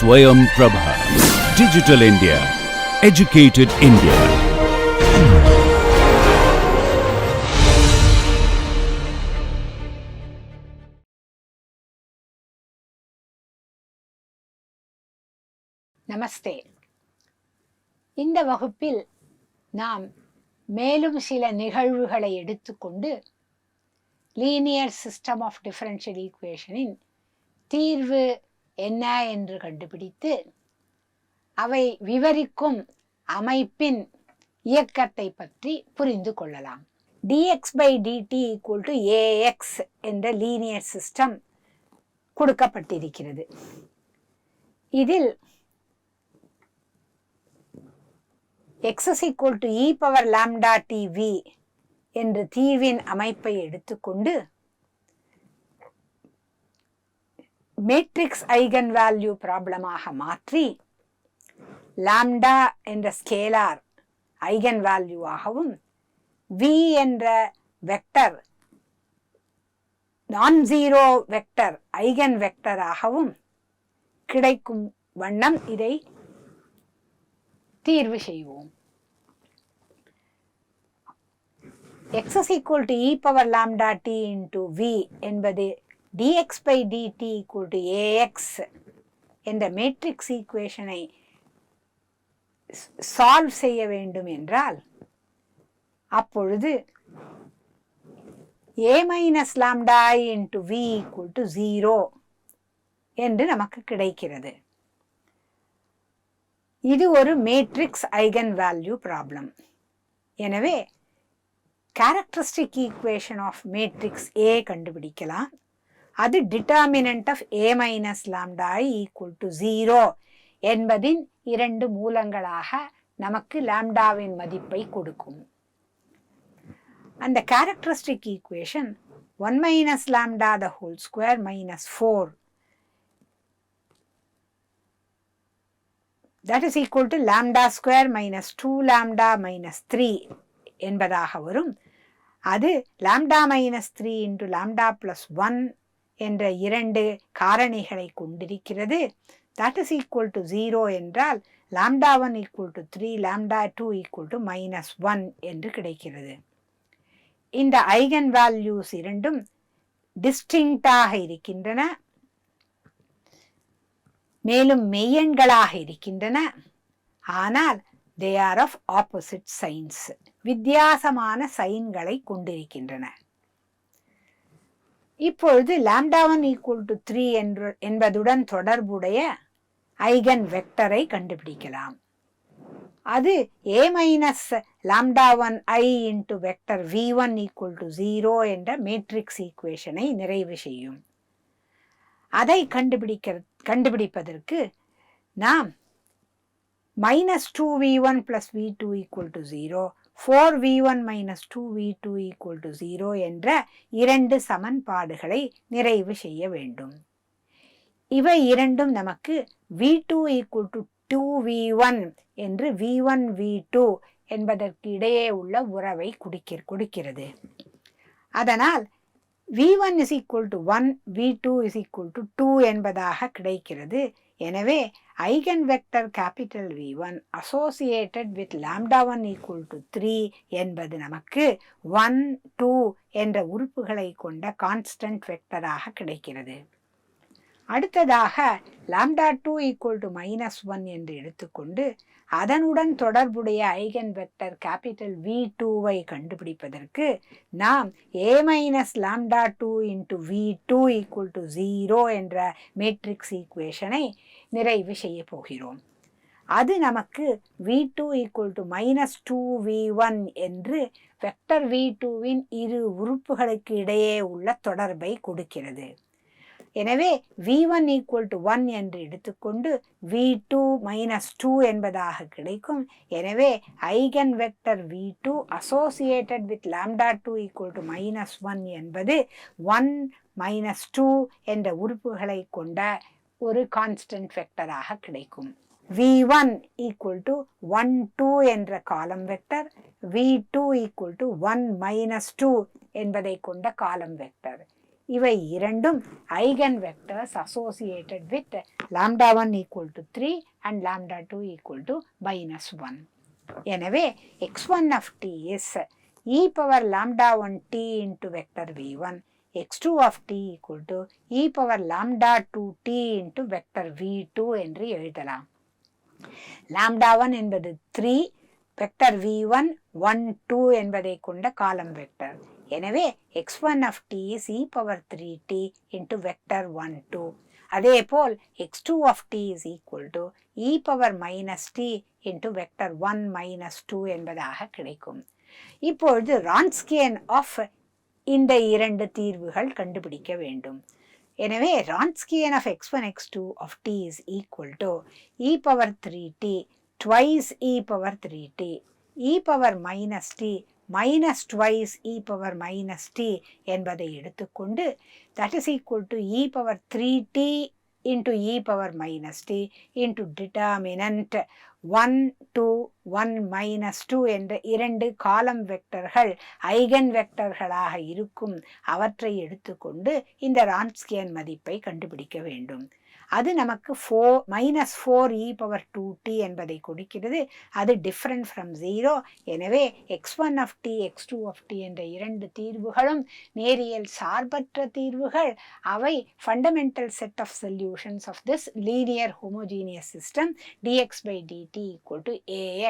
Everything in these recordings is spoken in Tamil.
Swayam Prabha. Digital India. Educated India. நமஸ்தே. இந்த வகுப்பில் நாம் மேலும் சில நிகழ்வுகளை எடுத்துக்கொண்டு லீனியர் சிஸ்டம் ஆஃப் டிஃபரன்ஷியல் ஈக்குவேஷனின் தீர்வு என்ன என்று கண்டுபிடித்து அவை விவரிக்கும் அமைப்பின் இயக்கத்தை பற்றி புரிந்து கொள்ளலாம். dx by dt equal to ax என்ற லீனியர் சிஸ்டம் கொடுக்கப்பட்டிருக்கிறது. இதில் x is equal to e power lambda tv என்ற தீர்வின் அமைப்பை எடுத்துக்கொண்டு மேட்ரிக்ஸ் ஐகன் வேல்யூ ப்ராப்ளமாக மாற்றி லாம்டா என்ற ஸ்கேலார் ஐகன் வேல்யூவாகவும் v என்ற வெக்டர் நான் ஜீரோ வெக்டர் ஐகன் வெக்டராகவும் கிடைக்கும் வண்ணம் இதை தீர்வு செய்வோம். x is equal to e power lambda t into v என்பது dx by dt equal to ax என்ற மேட்ரிக்ஸ் ஈக்குவேஷனை சால்வ் செய்ய வேண்டும் என்றால் அப்பொழுது a minus lambda into v equal to 0 என்று நமக்கு கிடைக்கிறது. இது ஒரு மேட்ரிக்ஸ் ஐகன் வேல்யூ ப்ராப்ளம். எனவே characteristic equation of matrix A கண்டுபிடிக்கலாம். அது determinant of A minus lambda equal to 0 என்பதின் இரண்டு மூலங்களாக நமக்கு லாம்டாவின் மதிப்பை கொடுக்கும். அந்த characteristic equation 1 minus lambda the whole square minus 4 that is equal to lambda square minus 2 lambda minus 3 என்பதாக வரும். அது lambda minus 3 into lambda plus 1 என்ற இரண்டு காரணிகளை கொண்டிருக்கிறது. that is equal to 0 என்றால் lambda 1 equal to 3 lambda 2 equal to minus 1 என்று கிடைக்கிறது. இந்த ஐகன் வேல்யூஸ் இரண்டும் டிஸ்டிங்க்டாக இருக்கின்றன, மேலும் மெய்யெண்களாக இருக்கின்றன. ஆனால் they are of opposite signs. வித்தியாசமான சைன்களை கொண்டிருக்கின்றன. இப்பொழுது lambda 1 equal to 3 என்பதுடன் தொடர்புடைய ஐகன் வெக்டரை கண்டுபிடிக்கலாம். அது a minus lambda 1 I into vector v1 equal to 0 என்ற மேட்ரிக்ஸ் ஈக்குவேஷனை நிறைவு செய்யும். அதை கண்டுபிடிப்பதற்கு நாம் minus 2v1 plus v2 equal to 0, 4v1 minus 2v2 equal to 0 என்ற இரண்டு சமன்பாடுகளை நிறைவு செய்ய வேண்டும். இவை இரண்டும் நமக்கு v2 equal to 2v1 என்று v1 v2 என்பதற்கு இடையே உள்ள உறவை கொடுக்கிறது. அதனால் v1 is equal to 1, v2 is equal to 2 என்பதாக கிடைக்கிறது. எனவே eigen vector capital V1 associated with lambda 1 equal to 3 என்பது நமக்கு 1, 2 என்ற உறுப்புகளை கொண்ட கான்ஸ்டன்ட் வெக்டராக கிடைக்கிறது. அடுத்ததாக lambda 2 equal to minus 1 என்று எடுத்துக்கொண்டு அதனுடன் தொடர்புடைய ஐகன் வெக்டர் கேபிட்டல் V2வை கண்டுபிடிப்பதற்கு நாம் a minus lambda 2 into V2 equal to 0 என்ற மேட்ரிக்ஸ் ஈக்குவேஷனை நிறைவு செய்ய போகிறோம். அது நமக்கு v2 equal to minus 2v1 என்று வெக்டர் v2வின் இரு உறுப்புகளுக்கு இடையே உள்ள தொடர்பை கொடுக்கிறது. எனவே v1 equal to 1 என்று எடுத்துக்கொண்டு v2 minus 2 என்பதாக கிடைக்கும். எனவே eigen vector v2 associated with lambda 2 equal to minus 1 என்பது 1 minus 2 என்ற உறுப்புகளை கொண்ட ஒரு கான்ஸ்டன்ட் வெக்டராக கிடைக்கும். v1 equal to 1, 2 என்ற காலம் vector, v2 equal to 1 minus 2 என்பதை கொண்ட காலம் வெக்டர். இவை இரண்டும் eigen vectors associated with λ1 equal to 3 and λ2 equal to -1. எனவே x1 of t is e power λ1 t into vector v1, x2 of t equal to e power λ2 t into vector v2 என்று எழுதலாம். λ1 என்பது 3, வெக்டர் v1 1 2 என்பதை கொண்ட காலம் வெக்டர். எனவே x1 of t is e power 3t into vector 1 2. அதேபோல் x2 of t is equal to e power minus t into vector 1 minus 2 என்பதாக கிடைக்கும். இப்பொழுது ரான்ஸ்கியன் ஆஃப் இந்த இரண்டு தீர்வுகள் கண்டுபிடிக்க வேண்டும். எனவே ரான்ஸ்கியன் of x1 x2 of t is equal to e power 3t twice e power 3t e power minus t minus twice e power minus t என்பதை எடுத்துக்கொண்டு that is equal to e power 3t into e power minus t into determinant 1 2 1 minus 2 என்ற இரண்டு காலம் வெக்டர்கள் ஐகன் வெக்டர்களாக இருக்கும். அவற்றை எடுத்துக்கொண்டு இந்த ரான்ஸ்கியன் மதிப்பை கண்டுபிடிக்க வேண்டும். அது நமக்கு -4 e power 2t என்பதை கொடுக்கிறது. அது டிஃபரண்ட் ஃப்ரம் 0. எனவே x1 of t x2 of t என்ற இரண்டு தீர்வுகளும் நேரியல் சார்பற்ற தீர்வுகள். அவை fundamental set of solutions of this linear homogeneous system dx by dt equal to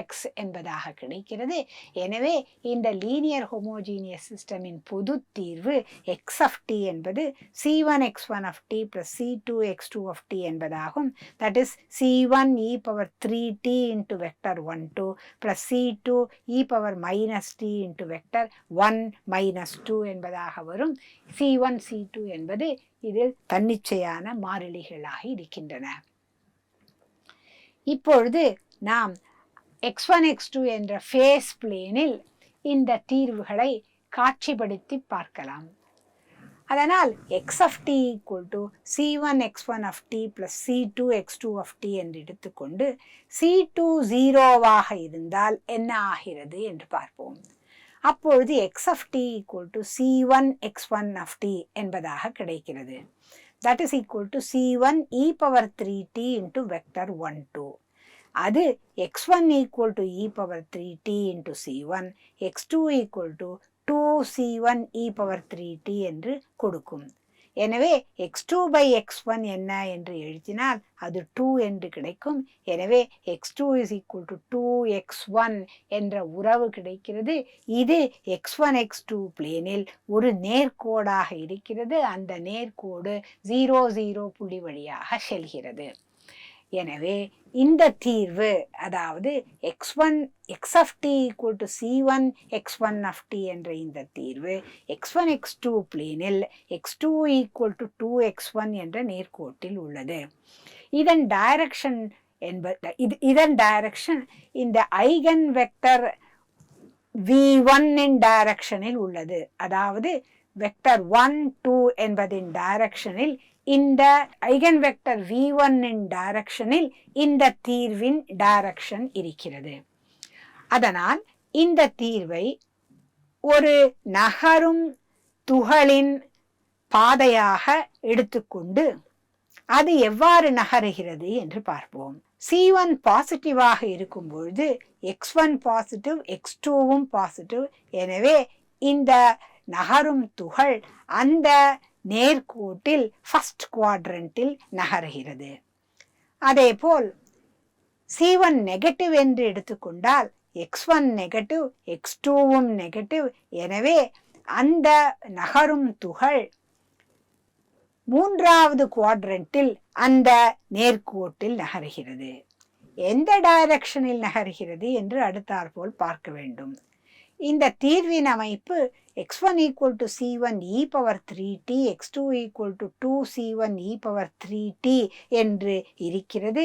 ax என்பதாக கிடைக்கிறது. எனவே இந்த லீனியர் ஹோமோஜீனியஸ் சிஸ்டமின் பொது தீர்வு x of t என்பது c1 x1 of t plus c2 x2 of t என்பதாகும். that is c1 e power 3t into vector 1 2 plus c2 e power minus t into vector 1 minus 2 என்பதாக வரும். c1 c2 என்பது இதில் தன்னிச்சையான மாறிலிகளாக இருக்கின்றன. இப்பொழுது நாம் x1 x2 என்ற ஃபேஸ் பிளேனில் இந்த தீர்வுகளை காட்சிப்படுத்தி பார்க்கலாம். அதனால் x of t equal to c1 x1 of t plus c2 x2 of t என்று எடுத்துக்கொண்டு c2 0வாக இருந்தால் என்ன ஆகிறது என்று பார்ப்போம். அப்பொழுது x of t equal to c1 x1 of t என்பதாக கிடைக்கிறது. that is equal to c1 e power 3t into vector 1 2. அது x1 equal to e power 3t into c1, x2 equal to 2c1 e power 3t என்று கொடுக்கும். எனவே x2 by x1 என்ன என்று எழுதினால் அது 2 என்று கிடைக்கும். எனவே x2 is equal to 2x1 என்ற உறவு கிடைக்கிறது. இது x1 x2 பிளேனில் ஒரு நேர்கோடாக இருக்கிறது. அந்த நேர்கோடு 0 0 புள்ளி வழியாக செல்கிறது. எனவே இந்த தீர்வு, அதாவது x of t equal to c1 x1 of t என்ற இந்த தீர்வு x1 x2 பிளேனில் x2 equal to 2x1 என்ற நேர்கோட்டில் உள்ளது. இதன் டைரக்ஷன் இந்த ஐகன் வெக்டர் v1 இன் டைரக்ஷனில் உள்ளது. அதாவது வெக்டர் 1 2 என்பதின் டைரக்ஷனில் இந்த ஐகன் வெக்டர் v1 இன் டைரக்ஷனில் இந்த தீர்வின் டைரக்ஷன் இருக்கிறது. அதனால் இந்த தீர்வை ஒரு நகரும் துகளின் பாதையாக எடுத்துக்கொண்டு அது எவ்வாறு நகருகிறது என்று பார்ப்போம். c1 பாசிட்டிவாக இருக்கும் பொழுது x1 பாசிட்டிவ் x2வும் பாசிட்டிவ். எனவே இந்த நகரும் துகள் அந்த நேர்கோட்டில் ஃபர்ஸ்ட் குவாட்ரண்டில் நகருகிறது. அதேபோல் c1 நெகட்டிவ் என்று எடுத்துக்கொண்டால் x1 நெகட்டிவ் x2வும் நெகட்டிவ். எனவே அந்த நகரும் துகள் மூன்றாவது குவாட்ரண்டில் அந்த நேர்கோட்டில் நகருகிறது. எந்த டைரக்ஷனில் நகருகிறது என்று அடுத்தாற்போல் பார்க்க வேண்டும். இந்த தீர்வின் அமைப்பு x1 equal to c1 e power 3t x2 equal to 2c1 e power 3t என்று இருக்கிறது.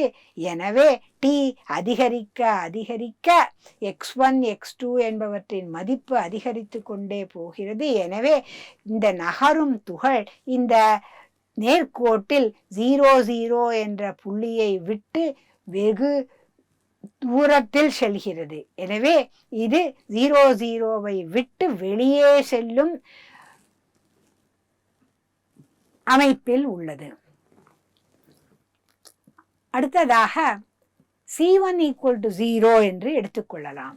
எனவே t அதிகரிக்க அதிகரிக்க x1 x2 என்பவற்றின் மதிப்பு அதிகரித்து கொண்டே போகிறது. எனவே இந்த நகரும் துகள் இந்த நேர்கோட்டில் 0 0 என்ற புள்ளியை விட்டு வெகு தூரத்தில் செல்கிறது. எனவே இது 0 0வை விட்டு வெளியே செல்லும் அமைப்பில் உள்ளது. அடுத்ததாக C1 ஈக்குவல் டு 0 என்று எடுத்துக்கொள்ளலாம்.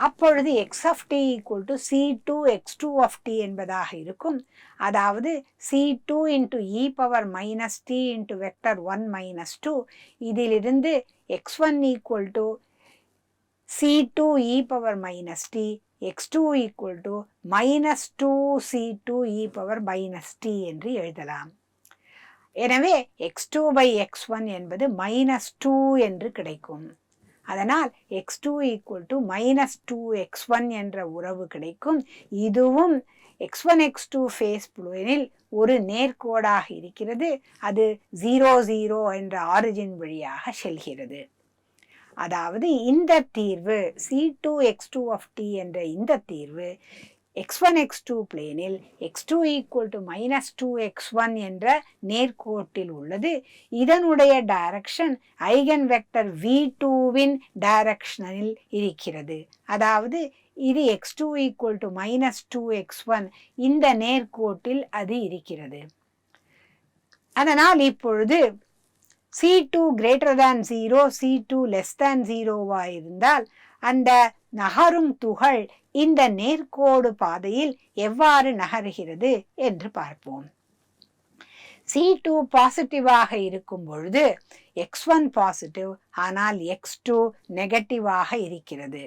அப்பொழுது x of t equal to C2 x2 of t என்பதாக இருக்கும். அதாவது C2 into e power minus t into vector 1 minus 2, இதிலிருந்து x1 equal to C2 e power minus t, x2 equal to minus 2 C2 e power minus t என்று எழுதலாம். எனவே x2 by x1 என்பது மைனஸ் 2 என்று கிடைக்கும். அதனால் x2 equal to minus 2x1 என்ற உறவு கிடைக்கும். இதுவும் x1 x2 ஃபேஸ் பிளேனில் ஒரு நேர்கோடாக இருக்கிறது. அது 0 0 என்ற ஆரிஜின் வழியாக செல்கிறது. அதாவது இந்த தீர்வு C2 x2 of t என்ற இந்த தீர்வு x1 x2 பிளேனில் x2 equal to minus 2x1 என்ற நேர்கோட்டில் உள்ளது. இதனுடைய டைரக்ஷன் ஐகன் வெக்டர் v2வின் டைரக்ஷனில் இருக்கிறது. அதாவது இது x2 equal to minus 2x1 இந்த நேர்கோட்டில் அது இருக்கிறது. அதனால் இப்பொழுது C2 greater than 0, C2 less than 0 இருந்தால் அந்த நகரும் துகள் இந்த நேர்கோடு பாதையில் எவ்வாறு நகருகிறது என்று பார்ப்போம். C2 பாசிட்டிவாக இருக்கும் பொழுது x1 பாசிட்டிவ், ஆனால் x2 நெகட்டிவாக இருக்கிறது.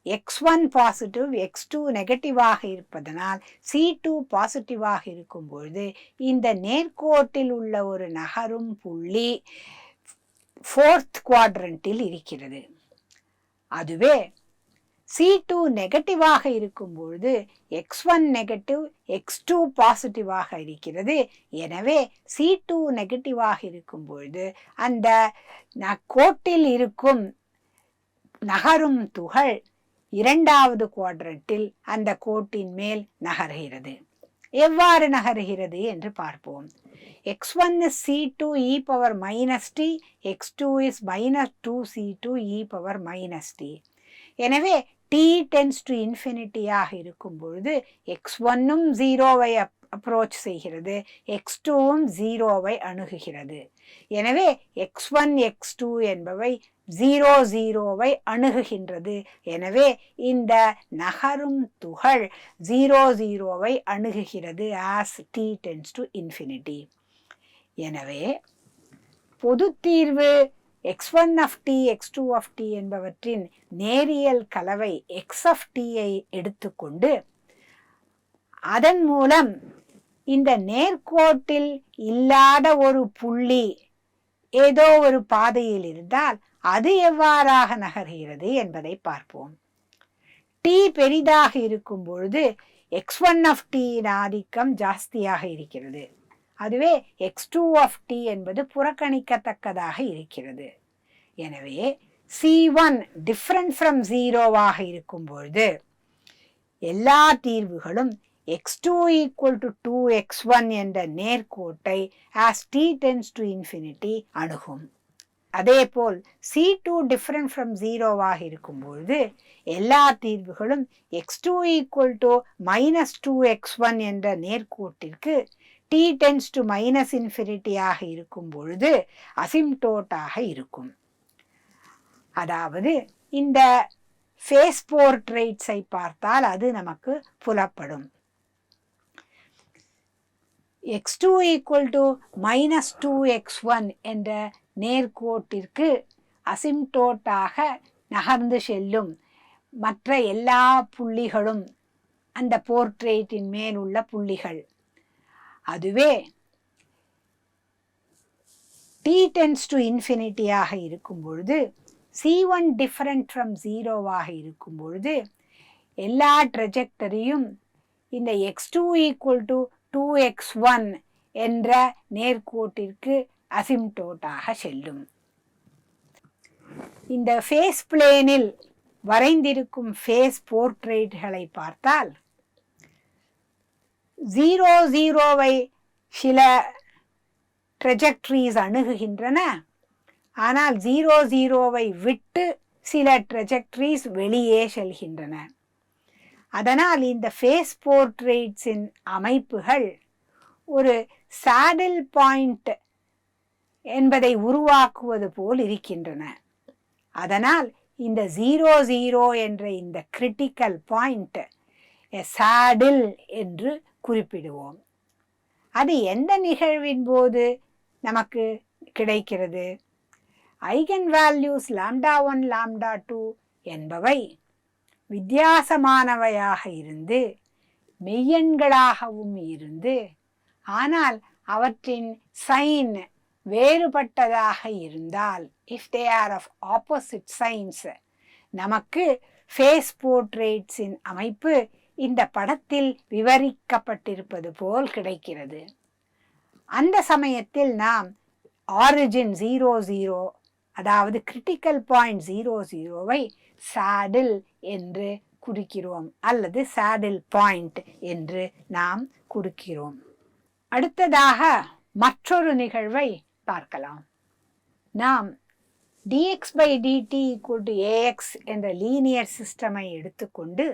x1 பாசிட்டிவ், x2 நெகட்டிவாக இருப்பதனால் C2 பாசிட்டிவாக இருக்கும் பொழுது இந்த நேர்கோட்டில் உள்ள ஒரு நகரும் புள்ளி 4th குவாட்ரண்டில் இருக்கிறது. அதுவே C2 நெகட்டிவாக இருக்கும் பொழுது x1 நெகட்டிவ், x2 பாசிட்டிவாக இருக்கிறது. எனவே C2 நெகட்டிவாக இருக்கும் பொழுது அந்த கோட்டில் இருக்கும் நகரும் துகள் 2வது குவாட்ரண்டில் அந்த கோட்டின் மேல் நகர்கிறது. எவ்வாறு நகர்கிறது என்று பார்ப்போம். x1 is C2 e power minus t, x2 is minus 2 C2 e power minus t. எனவே t tends to infinity ஆக இருக்கும் பொழுது x1ம் 0வை அப்ரோச் செய்கிறது, x2ம் 0வை அணுகுகிறது. எனவே x1 x2 என்பவை 0 0வை அணுகுகின்றது. எனவே இந்த நகரும் துகள் 0 0வை அணுகுகிறது as t tends to infinity. எனவே பொது தீர்வு x1 of t, x2 of t என்பவற்றின் நேரியல் கலவை x of t-ஐ எடுத்துக்கொண்டு அதன் மூலம் இந்த நேர்கோட்டில் இல்லாத ஒரு புள்ளி ஏதோ ஒரு பாதையில் இருந்தால் அது எவ்வாறாக நகர்கிறது என்பதை பார்ப்போம். t பெரிதாக இருக்கும் பொழுது x1 of t-யின் ஆதிக்கம் ஜாஸ்தியாக இருக்கிறது. அதுவே x2 of t என்பது புறக்கணிக்கத்தக்கதாக இருக்கிறது. எனவே C1 different from 0 இருக்கும் பொழுது எல்லா தீர்வுகளும் x2 equal to 2x1 என்ற நேர்கோட்டை as t tends to infinity அணுகும். அதேபோல் C2 different from 0 இருக்கும் பொழுது எல்லா தீர்வுகளும் x2 equal to minus 2x1 என்ற நேர்கோட்டிற்கு t tends to minus infinity இருக்கும் பொழுது அசிம்டோட்டாக இருக்கும். அதாவது இந்த ஃபேஸ் போர்ட்ரேட்ஸை பார்த்தால் அது நமக்கு புலப்படும். x2 equal to minus 2x1 என்ற நேர்கோட்டிற்கு அசிம்டோட்டாக நகர்ந்து செல்லும் மற்ற எல்லா புள்ளிகளும் அந்த போர்ட்ரேட்டின் மேல் உள்ள புள்ளிகள். அதுவே t tends to infinity இருக்கும் பொழுது C1 different from 0 இருக்கும் பொழுது எல்லா ட்ரெஜெக்டரியும் இந்த x2 equal to 2x1 என்ற நேர்கோட்டிற்கு அசிம்டோட்டாக செல்லும். இந்த ஃபேஸ் பிளேனில் வரைந்திருக்கும் ஃபேஸ் போர்ட்ரேட்களை பார்த்தால் 0 0வை சில ட்ரெஜெக்டரிஸ் அணுகுகின்றன, ஆனால் 0 0வை விட்டு சில ட்ரெஜெக்டரிஸ் வெளியே செல்கின்றன. அதனால் இந்த ஃபேஸ் போர்ட்ரேட்ஸின் அமைப்புகள் ஒரு சேடில் பாயிண்ட் என்பதை உருவாக்குவது போல் இருக்கின்றன. அதனால் இந்த 0 என்ற இந்த கிரிட்டிக்கல் பாயிண்ட் சேடில் என்று குறிப்பிடுவோம். அது எந்த நிகழ்வின் போது நமக்கு கிடைக்கிறது? ஐகன் வேல்யூஸ் λ1 λ2 என்பவை வித்தியாசமானவையாக இருந்து மெய்யெண்களாகவும் இருந்து ஆனால் அவற்றின் சைன் வேறுபட்டதாக இருந்தால், if they are of opposite signs, நமக்கு ஃபேஸ் போர்ட்ரேட்ஸின் அமைப்பு இந்த படத்தில் விவரிக்கப்பட்டிருப்பது போல் கிடைக்கிறது. அந்த சமயத்தில் நாம் ஆரிஜின் 00, அதாவது கிரிட்டிக்கல் பாயிண்ட் 00வை சேடில் என்று குறிக்கிறோம் அல்லது சேடில் பாயிண்ட் என்று நாம் குறிக்கிறோம். அடுத்ததாக மற்றொரு நிகழ்வை பார்க்கலாம். நாம் dx by dt = ax என்ற லீனியர் சிஸ்டமை எடுத்துக்கொண்டு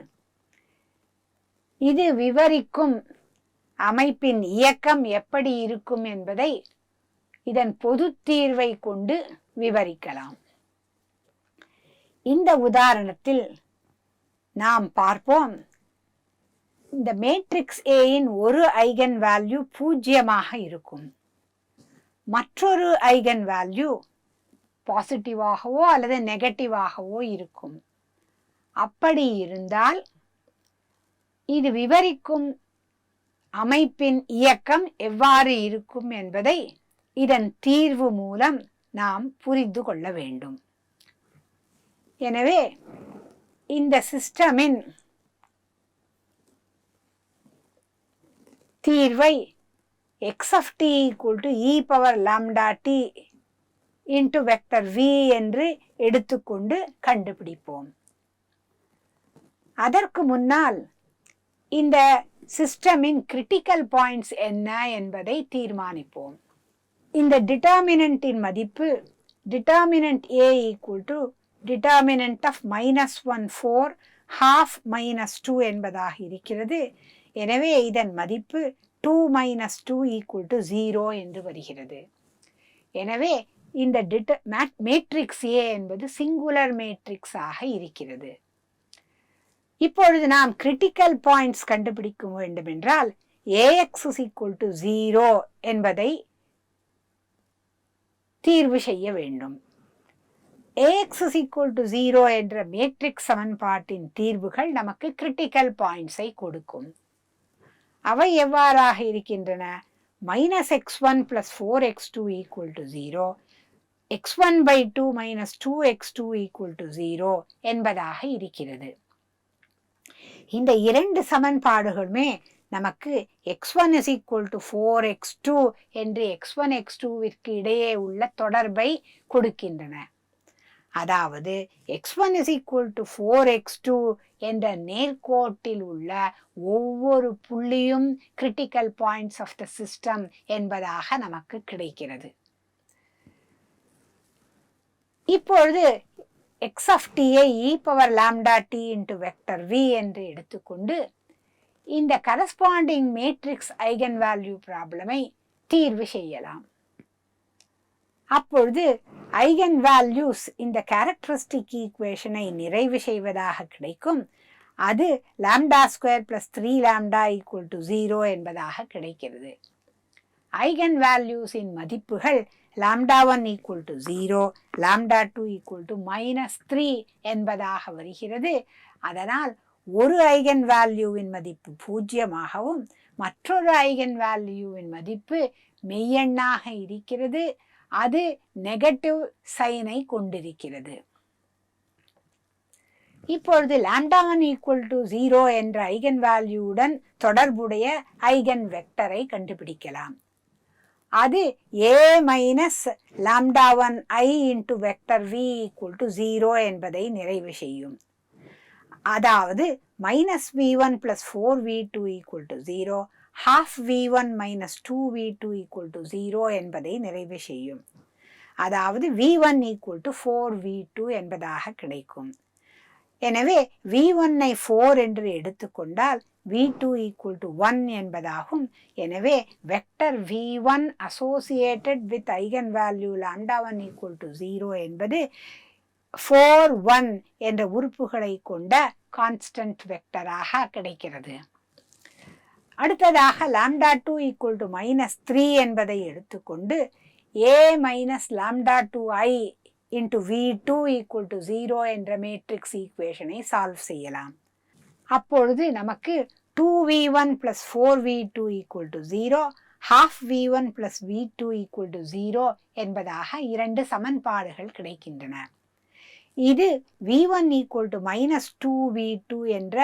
இது விவரிக்கும் அமைப்பின் இயக்கம் எப்படி இருக்கும் என்பதை இதன் பொது தீர்வை கொண்டு விவரிக்கலாம். இந்த உதாரணத்தில் நாம் பார்ப்போம், இந்த மேட்ரிக்ஸ் ஏயின் ஒரு ஐகன் வேல்யூ 0 இருக்கும். மற்றொரு ஐகன் வேல்யூ பாசிட்டிவாகவோ அல்லது நெகட்டிவாகவோ இருக்கும். அப்படி இருந்தால் இது விவரிக்கும் அமைப்பின் இயக்கம் எவ்வாறு இருக்கும் என்பதை இதன் தீர்வு மூலம் நாம் புரிந்து கொள்ள வேண்டும். எனவே இந்த சிஸ்டமின் தீர்வை x of t = e power lambda t into vector v என்று எடுத்துக்கொண்டு கண்டுபிடிப்போம். அதற்கு முன்னால் இந்த சிஸ்டமின் கிரிட்டிக்கல் பாயிண்ட்ஸ் என்ன என்பதை தீர்மானிப்போம். இந்த டிட்டர்மினன்ட்டின் மதிப்பு determinant a = determinant of -1 4 half -2 என்பதாக இருக்கிறது. எனவே இதன் மதிப்பு 2 - 2 = 0 என்று வருகிறது. எனவே இந்த மேட்ரிக்ஸ் A என்பது சிங்குலர் மேட்ரிக்ஸ் ஆக இருக்கிறது. இப்பொழுது நாம் கிரிட்டிக்கல் பாயிண்ட்ஸ் கண்டுபிடிக்க வேண்டும் என்றால் Ax = 0 என்பதை தீர்வு செய்ய வேண்டும். Ax = 0 என்ற மேட்ரிக்ஸ் சமன்பாட்டின் தீர்வுகள் நமக்கு கிரிட்டிக்கல் பாயிண்ட்ஸை கொடுக்கும். அவை எவ்வாறாக இருக்கின்றன? -x1 + 4x2 = 0, x1/2 - 2x2 = 0 என்பதாக இருக்கிறது. இந்த இரண்டு சமன்பாடுகளுமே நமக்கு x1 = 4x2 என்று x1 x2விற்கு இடையே உள்ள தொடர்பை கொடுக்கின்றன. அதாவது x1 = 4x2 என்ற நேர்கோட்டில் உள்ள ஒவ்வொரு புள்ளியும் critical points of the system என்பதாக நமக்கு கிடைக்கிறது. இப்பொழுது x of t I e power lambda t into vector v என்று எடுத்துக்கொண்டு இந்த கரஸ்பாண்டிங் மேட்ரிக்ஸ் ஐகன் வேல்யூ ப்ராப்ளமை தீர்வு செய்யலாம். அப்பொழுது ஐகன் வேல்யூஸ் இந்த கேரக்டரிஸ்டிக் ஈக்குவேஷனை நிறைவு செய்வதாக கிடைக்கும். அது λ² + 3λ = 0 என்பதாக கிடைக்கிறது. ஐகன் வேல்யூஸின் மதிப்புகள் λ1 = 0, λ2 = -3 என்பதாக வருகிறது. அதனால் ஒரு ஐகன் வேல்யூவின் மதிப்பு 0ஆகவும் மற்றொரு ஐகன் வேல்யூவின் மதிப்பு மெய்யெண்ணாக இருக்கிறது. அது நெகட்டிவ் சைனை கொண்டிருக்கிறது. இப்பொழுது λ1 = 0 என்ற ஐகன் வேல்யூவுடன் தொடர்புடைய ஐகன் வெக்டரை கண்டுபிடிக்கலாம். அது a - λ1i into vector v = 0 என்பதை நிறைவு செய்யும். அதாவது -v1 + 4v2 = 0, half v1 - 2v2 = 0 என்பதை நிறைவு செய்யும். அதாவது v1 = 4v2 என்பதாக கிடைக்கும். எனவே v1-ஐ 4 என்று எடுத்துக்கொண்டால் v2 equal to 1 என்பதாகும். எனவே vector v1 associated with eigenvalue λ1 equal to 0 என்பது 4, 1 என்ற உறுப்புகளை கொண்ட கான்ஸ்டன்ட் வெக்டராக கிடைக்கிறது. அடுத்ததாக λ2 equal to -3 என்பதை எடுத்துக்கொண்டு a minus λ2i into v2 equal to 0 என்ற மேட்ரிக்ஸ் ஈக்குவேஷனை சால்வ் செய்யலாம். அப்பொழுது நமக்கு 2v1 plus 4v2 equal to 0, half v1 plus v2 equal to 0 என்பதாக இரண்டு சமன்பாடுகள் கிடைக்கின்றன. இது v1 equal to -2v2 என்ற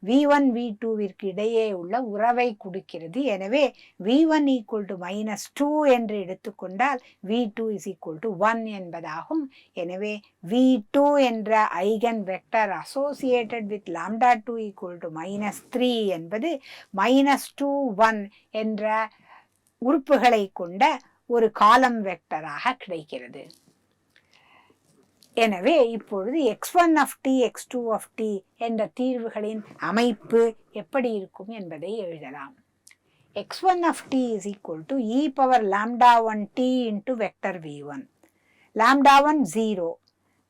v1 v2விற்கு இடையே உள்ள உறவை கொடுக்கிறது. எனவே v1 equal to -2 என்று எடுத்துக்கொண்டால் v2 is equal to 1 என்பதாகும். எனவே v2 என்ற eigen vector associated with λ2 equal to -3 என்பது -2, 1 என்ற உறுப்புகளை கொண்ட ஒரு காலம் வெக்டராக கிடைக்கிறது. எனவே இப்பொழுது x1 of t, x2 of t என்ற தீர்வுகளின் அமைப்பு எப்படி இருக்கும் என்பதை எழுதலாம். x1 of t is equal to e power λ1t into vector v1. λ1 0,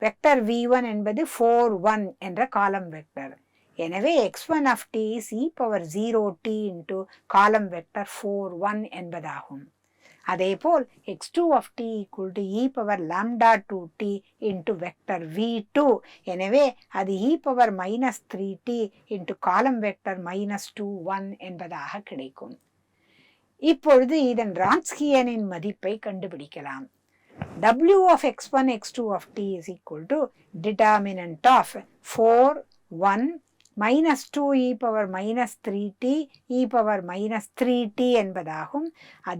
vector v1 என்பது 4, 1 என்ற காலம் வெக்டர். எனவே x1 of t is e power 0t into காலம் வெக்டர் 4, 1 என்பதாகும். அதேபோல் x2 of t equal to e power λ2t into vector v2. எனவே அது e power -3t into காலம் வெக்டர் -2, 1 என்பதாக கிடைக்கும். இப்பொழுது இதன் ரான்ஸ்கியனின் மதிப்பை கண்டுபிடிக்கலாம். w of x1, x2 of t is equal to determinant of 4, 1 -2 e power -3t e power -3t என்பதாகும்.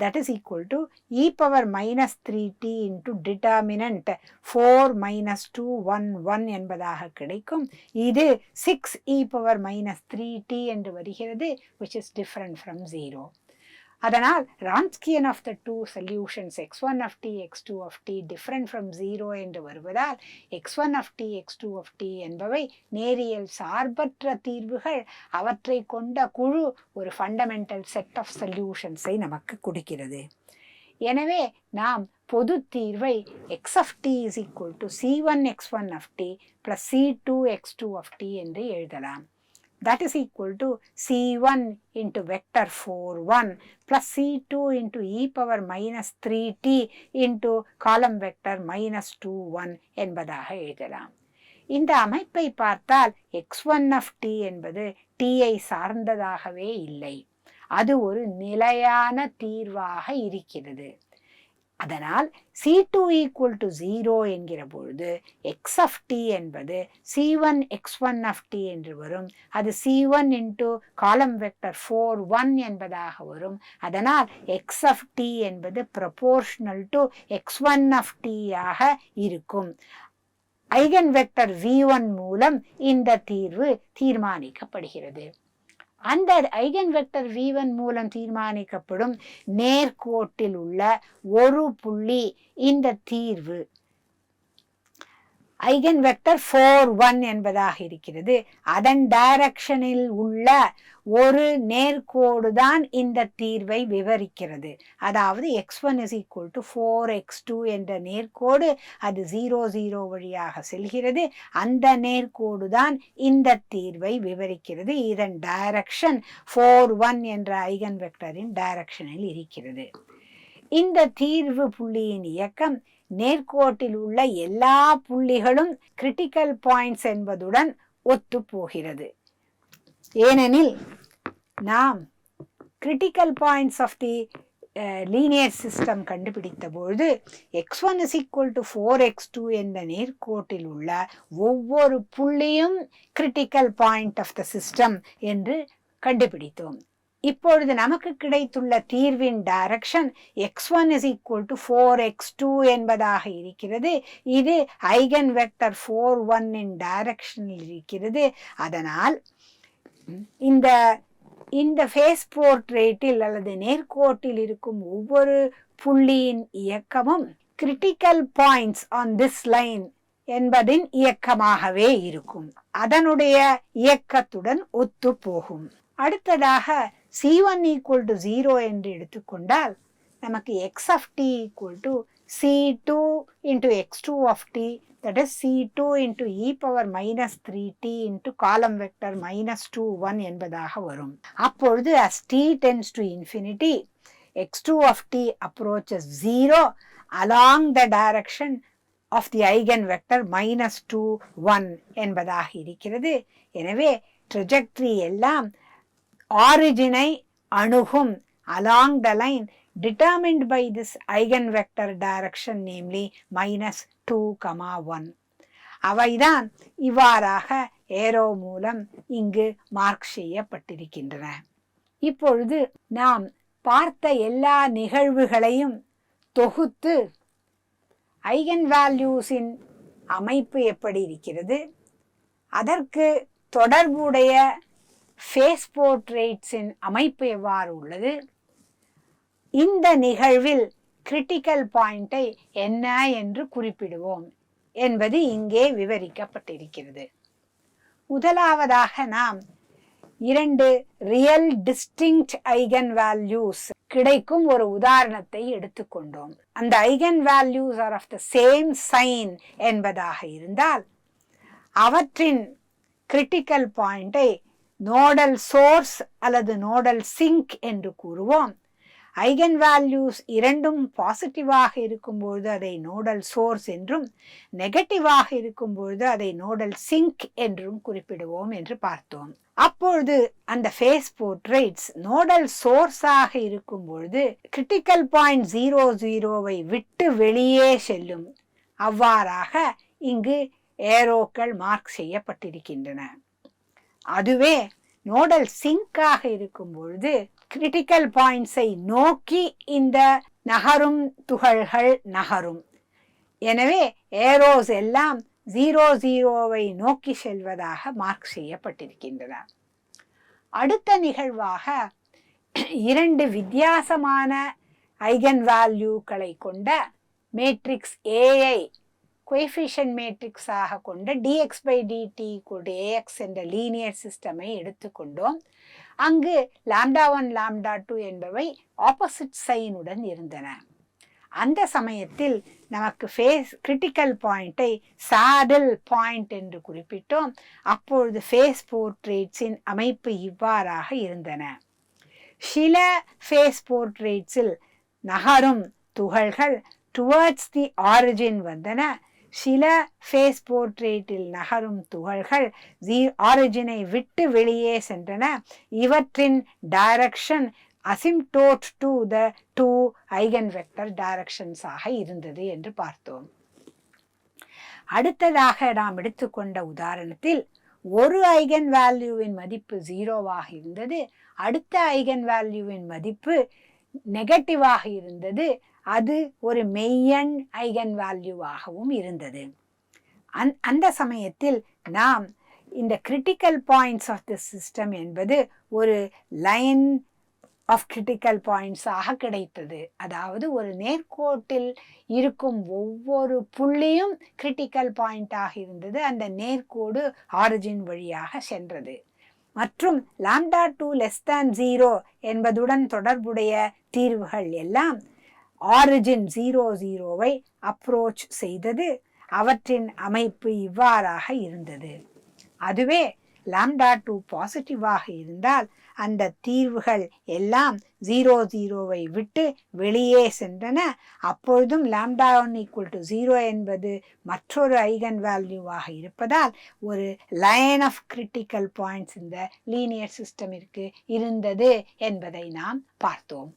that is equal to e power -3t into determinant 4 -2 1 1 என்பதாக கிடைக்கும். இது 6 e power -3t என்று வருகிறது, which is different from 0. அதனால் Wronskian of the two solutions x1 of t, x2 of t different from 0 என்று வருவதால் x1 of t, x2 of t என்பவை நேரியல் சார்பற்ற தீர்வுகள். அவற்றை கொண்ட குழு ஒரு ஃபண்டமெண்டல் செட் ஆஃப் சொல்யூஷன்ஸை நமக்கு கொடுக்கிறது. எனவே நாம் பொது தீர்வை x of t is equal to c1 x1 of t plus c2 x2 of t என்று எழுதலாம். That is equal to c1 into vector 4, 1 plus c2 into e power -3t into column vector -2, 1 என்பதாக எழுதலாம். இந்த அமைப்பை பார்த்தால் x1 of t என்பது t-ஐ சார்ந்ததாகவே இல்லை. அது ஒரு நிலையான தீர்வாக இருக்கிறது. அதனால் c2 equal to 0 என்கிற பொழுது x of t என்பது c1 x1 of t என்று வரும். அது c1 into column vector 4, 1 என்பதாக வரும். அதனால் x of t என்பது proportional to x1 of t ஆக இருக்கும். ஐகன் வெக்டர் v1 மூலம் இந்த தீர்வு தீர்மானிக்கப்படுகிறது. அந்த ஐகன் வெக்டர் v1 மூலம் தீர்மானிக்கப்படும் நேர்கோட்டில் உள்ள ஒரு புள்ளி இந்த தீர்வு ஐகன் வெக்டர் 4, 1 என்பதாக இருக்கிறது. அதன் டைரக்ஷனில் உள்ள ஒரு நேர்கோடு தான் இந்த தீர்வை விவரிக்கிறது. அதாவது x1 is equal to 4x2 என்ற நேர்கோடு அது 0, 0 வழியாக செல்கிறது. அந்த நேர்கோடு தான் இந்த தீர்வை விவரிக்கிறது. இதன் டைரக்ஷன் 4, 1 என்ற ஐகன் வெக்டரின் டைரக்ஷனில் இருக்கிறது. இந்த தீர்வு புள்ளியின் இயக்கம் நேர்கோட்டில் உள்ள எல்லா புள்ளிகளும் கிரிட்டிக்கல் பாயிண்ட்ஸ் என்பதுடன் ஒத்து போகிறது. ஏனெனில் நாம் critical points of the linear system கண்டுபிடித்த பொழுது x1 is equal to 4x2 என்ற நேர்கோட்டில் உள்ள ஒவ்வொரு புள்ளியும் critical point of the system என்று கண்டுபிடித்தோம். இப்பொழுது நமக்கு கிடைத்துள்ள தீர்வின் direction x1 is equal to 4x2 என்பதாக இருக்கிறது. இது ஐகன் வெக்டர் 4, 1 இன் டைரக்ஷனில் இருக்கிறது. அதனால் இந்த ஃபேஸ் போர்ட்ரேட்டில் அல்லது நேர்கோட்டில் இருக்கும் ஒவ்வொரு புள்ளியின் இயக்கமும் critical points on this line என்பதின் இயக்கமாகவே இருக்கும். அதனுடைய இயக்கத்துடன் ஒத்து போகும். அடுத்ததாக C1 = 0 என்று எடுத்துக்கொண்டால் நமக்கு x of t = C2 into x2 of t, that is C2 into e power minus 3t into column vector minus 2 1 என்பதாக வரும். அப்பொழுது as t tends to infinity, x2 of t approaches 0 along the direction of the eigenvector minus 2 1 என்பதாக இருக்கிறது. எனவே trajectory எல்லாம் ஆரிஜினை அணுகும் along the line determined by this eigenvector direction, namely minus 2, 1. அவைதான் இவ்வாறாக ஏரோ மூலம் இங்கு மார்க் செய்யப்பட்டிருக்கின்றன. இப்பொழுது நாம் பார்த்த எல்லா நிகழ்வுகளையும் தொகுத்து ஐகன் வேல்யூஸின் அமைப்பு எப்படி இருக்கிறது, அதற்கு தொடர்புடைய ஃபேஸ் போர்ட்ரேட்ஸின் அமைப்பு எவ்வாறு உள்ளது, இந்த நிகழ்வில் கிரிட்டிக்கல் பாயிண்டை என்ன என்று குறிப்பிடுவோம் என்பது இங்கே விவரிக்கப்பட்டிருக்கிறது. முதலாவதாக நாம் 2 ரியல் டிஸ்டிங்க்ட் ஐகன் வேல்யூஸ் கிடைக்கும் ஒரு உதாரணத்தை எடுத்துக்கொண்டோம். அந்த eigen values are of the same sign என்பதாக இருந்தால் அவற்றின் கிரிட்டிக்கல் பாயிண்டை நோடல் சோர்ஸ் அல்லது நோடல் சிங்க் என்று கூறுவோம். ஐகன் வேல்யூஸ் இரண்டும் பாசிட்டிவாக இருக்கும்பொழுது அதை நோடல் சோர்ஸ் என்றும், நெகட்டிவாக இருக்கும்பொழுது அதை நோடல் சிங்க் என்றும் குறிப்பிடுவோம் என்று பார்த்தோம். அப்பொழுது அந்த ஃபேஸ் போர்ட்ரேட்ஸ் நோடல் சோர்ஸாக இருக்கும் பொழுது கிரிட்டிக்கல் பாயிண்ட் 00வை விட்டு வெளியே செல்லும். அவ்வாறாக இங்கு ஏரோக்கள் மார்க் செய்யப்பட்டிருக்கின்றன. அதுவே நோடல் சிங்காக இருக்கும் பொழுது கிரிட்டிக்கல் பாயிண்ட்ஸை நோக்கி இந்த நகரும் துகள்கள் நகரும். எனவே ஏரோஸ் எல்லாம் 00வை நோக்கி செல்வதாக மார்க் செய்யப்பட்டிருக்கின்றன. அடுத்த நிகழ்வாக 2 வித்தியாசமான ஐகன் வேல்யூக்களை கொண்ட மேட்ரிக்ஸ் ஏஐ கோஎஃபிஷியன்ட் மேட்ரிக்ஸாக கொண்ட dx by dt = ax என்ற லீனியர் சிஸ்டமை எடுத்துக்கொண்டோம். அங்கு λ1 λ2 என்பவை ஆப்போசிட் சைனுடன் இருந்தன. அந்த சமயத்தில் நமக்கு ஃபேஸ் கிரிட்டிக்கல் பாயிண்டை சாடில் பாயிண்ட் என்று குறிப்பிட்டோம். அப்பொழுது ஃபேஸ் போர்ட்ரேட்ஸின் அமைப்பு இவ்வாறாக இருந்தன. சில ஃபேஸ் போர்ட்ரேட்ஸில் நகரும் துகள்கள் டுவர்ட்ஸ் தி ஆரிஜின் வந்தன. சில ஃபேஸ் போர்ட்ரேட்டில் நகரும் துகள்கள் ஆரிஜினை விட்டு வெளியே சென்றன. இவற்றின் direction asymptote to the 2 eigen vector directions ஆக இருந்தது என்று பார்த்தோம். அடுத்ததாக நாம் எடுத்துக்கொண்ட உதாரணத்தில் ஒரு ஐகன் வேல்யூவின் மதிப்பு 0வாக இருந்தது, அடுத்த ஐகன் வேல்யூவின் மதிப்பு நெகட்டிவாக இருந்தது. அது ஒரு மெய்யெண் ஐகன் வேல்யூவாகவும் இருந்தது. அந்த சமயத்தில் நாம் இந்த critical points of the system என்பது ஒரு லைன் ஆஃப் கிரிட்டிக்கல் பாயிண்ட்ஸாக கிடைத்தது. அதாவது ஒரு நேர்கோட்டில் இருக்கும் ஒவ்வொரு புள்ளியும் கிரிட்டிக்கல் பாயிண்டாக இருந்தது. அந்த நேர்கோடு ஆரிஜின் வழியாக சென்றது. மற்றும் λ2 <0 என்பதுடன் தொடர்புடைய தீர்வுகள் எல்லாம் ஆரிஜின் 00வை அப்ரோச் செய்தது. அவற்றின் அமைப்பு இவ்வாறாக இருந்தது. அதுவே λ2 பாசிட்டிவாக இருந்தால் அந்த தீர்வுகள் எல்லாம் 00வை விட்டு வெளியே சென்றன. அப்பொழுதும் λ1 = 0 என்பது மற்றொரு ஐகன் வேல்யூவாக இருப்பதால் ஒரு லைன் ஆஃப் கிரிட்டிக்கல் பாயிண்ட்ஸ் இந்த லீனியர் சிஸ்டமிற்கு இருந்தது என்பதை நாம் பார்த்தோம்.